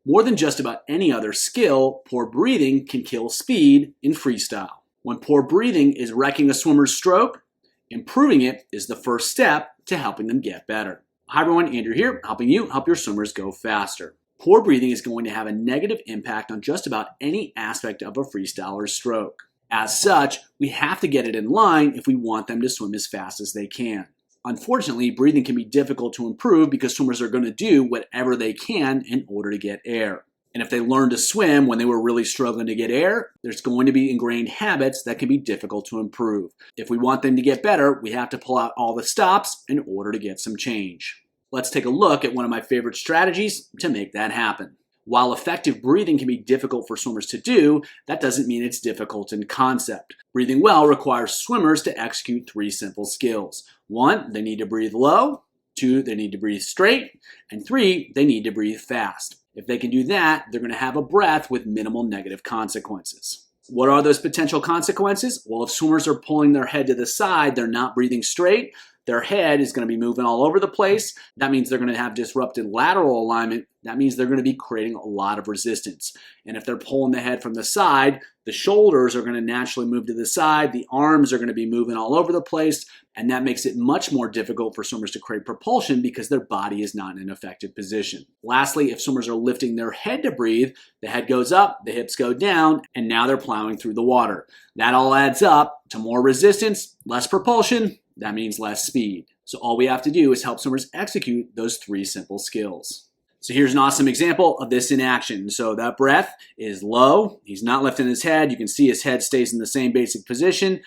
More than just about any other skill, poor breathing can kill speed in freestyle. When poor breathing is wrecking a swimmer's stroke, improving it is the first step to helping them get better. Hi everyone, Andrew here, helping you help your swimmers go faster. Poor breathing is going to have a negative impact on just about any aspect of a freestyler's stroke. As such, we have to get it in line if we want them to swim as fast as they can. Unfortunately, breathing can be difficult to improve because swimmers are going to do whatever they can in order to get air. And if they learn to swim when they were really struggling to get air, there's going to be ingrained habits that can be difficult to improve. If we want them to get better, we have to pull out all the stops in order to get some change. Let's take a look at one of my favorite strategies to make that happen. While effective breathing can be difficult for swimmers to do, that doesn't mean it's difficult in concept. Breathing well requires swimmers to execute 3 simple skills. 1, they need to breathe low. 2, they need to breathe straight. And 3, they need to breathe fast. If they can do that, they're going to have a breath with minimal negative consequences. What are those potential consequences? Well, if swimmers are pulling their head to the side, they're not breathing straight. Their head is going to be moving all over the place. That means they're going to have disrupted lateral alignment. That means they're going to be creating a lot of resistance. And if they're pulling the head from the side, the shoulders are going to naturally move to the side. The arms are going to be moving all over the place. And that makes it much more difficult for swimmers to create propulsion because their body is not in an effective position. Lastly, if swimmers are lifting their head to breathe, the head goes up, the hips go down, and now they're plowing through the water. That all adds up to more resistance, less propulsion. That means less speed. So all we have to do is help swimmers execute those 3 simple skills. So here's an awesome example of this in action. So that breath is low. He's not lifting his head. You can see his head stays in the same basic position.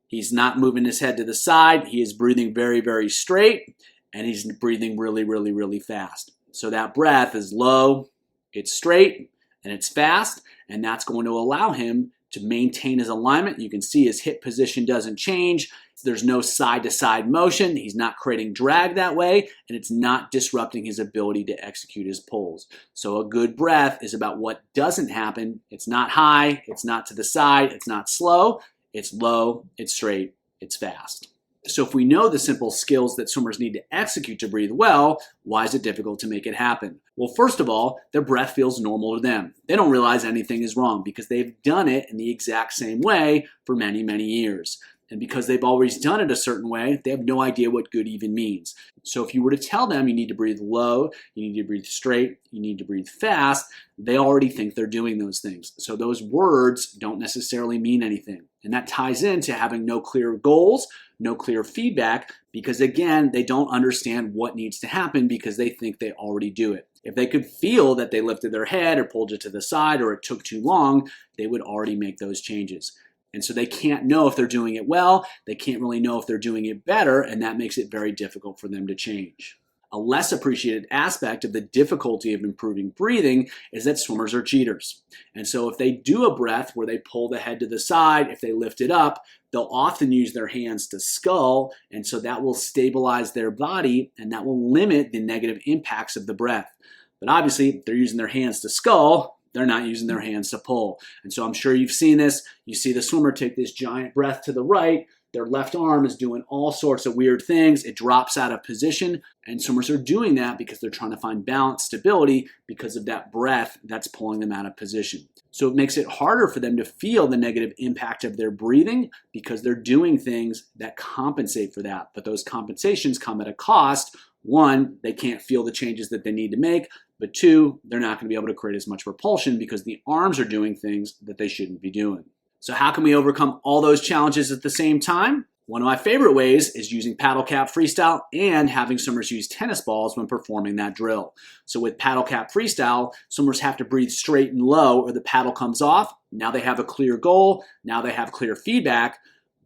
He's not moving his head to the side. He is breathing very, very straight, and he's breathing really, really, really fast. So that breath is low, it's straight, and it's fast, and that's going to allow him to maintain his alignment. You can see his hip position doesn't change. There's no side-to-side motion. He's not creating drag that way, and it's not disrupting his ability to execute his pulls. So a good breath is about what doesn't happen. It's not high, it's not to the side, it's not slow, it's low, it's straight, it's fast. So if we know the simple skills that swimmers need to execute to breathe well, why is it difficult to make it happen? Well, first of all, their breath feels normal to them. They don't realize anything is wrong because they've done it in the exact same way for many, many years. And because they've always done it a certain way, they have no idea what good even means. So if you were to tell them you need to breathe low, you need to breathe straight, you need to breathe fast, they already think they're doing those things. So those words don't necessarily mean anything. And that ties into having no clear goals, no clear feedback, because again, they don't understand what needs to happen because they think they already do it. If they could feel that they lifted their head or pulled it to the side or it took too long, they would already make those changes. And so they can't know if they're doing it well, they can't really know if they're doing it better, and that makes it very difficult for them to change. A less appreciated aspect of the difficulty of improving breathing is that swimmers are cheaters. And so if they do a breath where they pull the head to the side, if they lift it up, they'll often use their hands to scull, and so that will stabilize their body, and that will limit the negative impacts of the breath. But obviously, if they're using their hands to scull, they're not using their hands to pull. And so I'm sure you've seen this. You see the swimmer take this giant breath to the right. Their left arm is doing all sorts of weird things. It drops out of position. And swimmers are doing that because they're trying to find balance, stability, because of that breath that's pulling them out of position. So it makes it harder for them to feel the negative impact of their breathing because they're doing things that compensate for that. But those compensations come at a cost. 1, they can't feel the changes that they need to make. But 2, they're not going to be able to create as much propulsion because the arms are doing things that they shouldn't be doing. So how can we overcome all those challenges at the same time? One of my favorite ways is using paddle cap freestyle and having swimmers use tennis balls when performing that drill. So with paddle cap freestyle, swimmers have to breathe straight and low or the paddle comes off. Now they have a clear goal. Now they have clear feedback,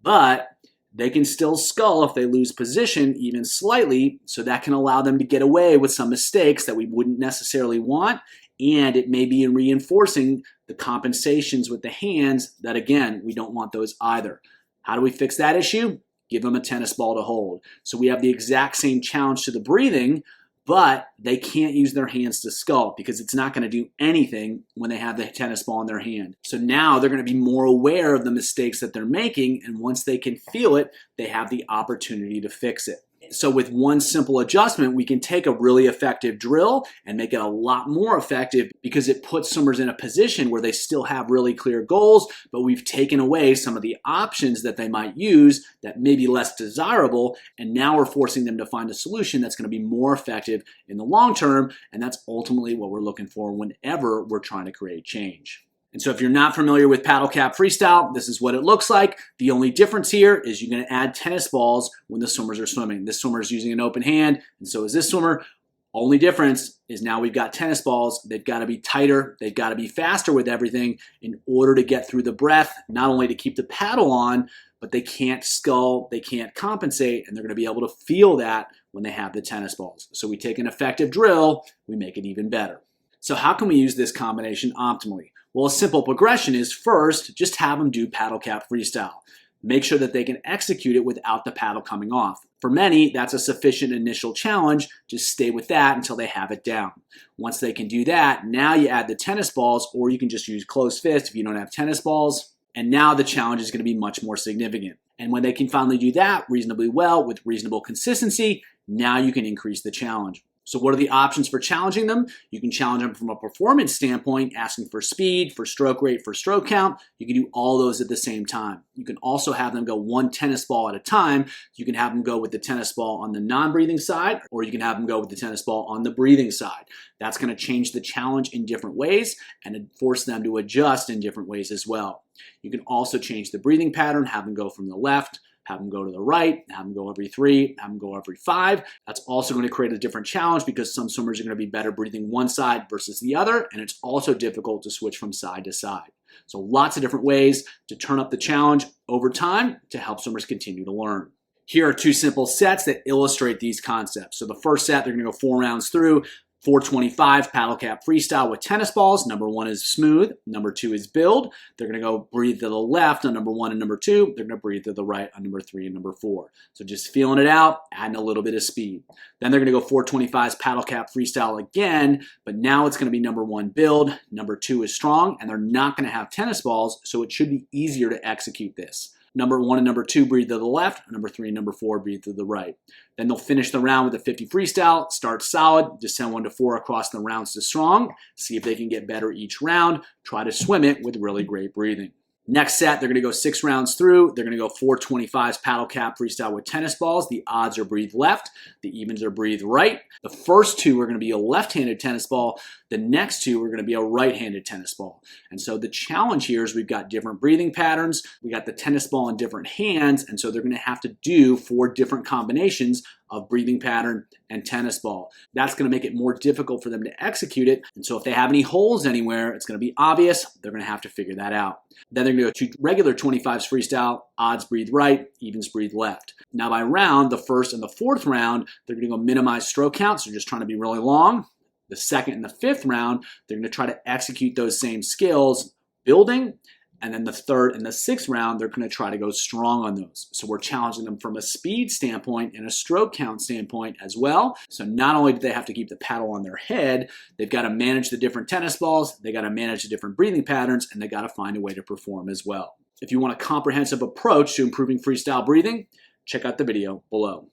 but they can still scull if they lose position even slightly, so that can allow them to get away with some mistakes that we wouldn't necessarily want, and it may be in reinforcing the compensations with the hands that, again, we don't want those either. How do we fix that issue? Give them a tennis ball to hold. So we have the exact same challenge to the breathing, but they can't use their hands to sculpt because it's not going to do anything when they have the tennis ball in their hand. So now they're going to be more aware of the mistakes that they're making, and once they can feel it, they have the opportunity to fix it. So with one simple adjustment, we can take a really effective drill and make it a lot more effective because it puts swimmers in a position where they still have really clear goals, but we've taken away some of the options that they might use that may be less desirable, and now we're forcing them to find a solution that's going to be more effective in the long term, and that's ultimately what we're looking for whenever we're trying to create change. And so if you're not familiar with paddle cap freestyle, this is what it looks like. The only difference here is you're going to add tennis balls when the swimmers are swimming. This swimmer is using an open hand, and so is this swimmer. Only difference is now we've got tennis balls. They've got to be tighter. They've got to be faster with everything in order to get through the breath, not only to keep the paddle on, but they can't scull, they can't compensate, and they're going to be able to feel that when they have the tennis balls. So we take an effective drill, we make it even better. So how can we use this combination optimally? Well, a simple progression is first, just have them do paddle cap freestyle. Make sure that they can execute it without the paddle coming off. For many, that's a sufficient initial challenge. Just stay with that until they have it down. Once they can do that, now you add the tennis balls, or you can just use closed fist if you don't have tennis balls. And now the challenge is going to be much more significant. And when they can finally do that reasonably well with reasonable consistency, now you can increase the challenge. So what are the options for challenging them? You can challenge them from a performance standpoint, asking for speed, for stroke rate, for stroke count. You can do all those at the same time. You can also have them go one tennis ball at a time. You can have them go with the tennis ball on the non-breathing side, or you can have them go with the tennis ball on the breathing side. That's going to change the challenge in different ways and force them to adjust in different ways as well. You can also change the breathing pattern, have them go from the left, have them go to the right, have them go every 3, have them go every 5. That's also going to create a different challenge because some swimmers are going to be better breathing one side versus the other, and it's also difficult to switch from side to side. So lots of different ways to turn up the challenge over time to help swimmers continue to learn. Here are 2 simple sets that illustrate these concepts. So the first set, they're going to go 4 rounds through. 425 paddle cap freestyle with tennis balls. Number 1 is smooth. Number 2 is build. They're going to go breathe to the left on number 1 and number 2. They're going to breathe to the right on number 3 and number 4. So just feeling it out, adding a little bit of speed. Then they're going to go 425's paddle cap freestyle again, but now it's going to be number 1 build. Number 2 is strong, and they're not going to have tennis balls, so it should be easier to execute this. Number 1 and number 2 breathe to the left. Number 3 and number 4 breathe to the right. Then they'll finish the round with a 50 freestyle. Start solid. Descend 1 to 4 across the rounds to strong. See if they can get better each round. Try to swim it with really great breathing. Next set, they're going to go 6 rounds through. They're going to go 425's paddle cap freestyle with tennis balls. The odds are breathe left. The evens are breathe right. The first 2 are going to be a left-handed tennis ball. The next 2 are going to be a right-handed tennis ball. And so the challenge here is we've got different breathing patterns. We got the tennis ball in different hands. And so they're going to have to do 4 different combinations of breathing pattern and tennis ball. That's going to make it more difficult for them to execute it. And so if they have any holes anywhere, it's going to be obvious. They're going to have to figure that out. Then they're going to go 2 regular 25s freestyle. Odds breathe right, evens breathe left. Now by round, the first and the 4th round, they're going to go minimize stroke counts. They're just trying to be really long. The 2nd and the 5th round, they're going to try to execute those same skills, building. And then the 3rd and the 6th round, they're going to try to go strong on those. So we're challenging them from a speed standpoint and a stroke count standpoint as well. So not only do they have to keep the paddle on their head, they've got to manage the different tennis balls, they got to manage the different breathing patterns, and they got to find a way to perform as well. If you want a comprehensive approach to improving freestyle breathing, check out the video below.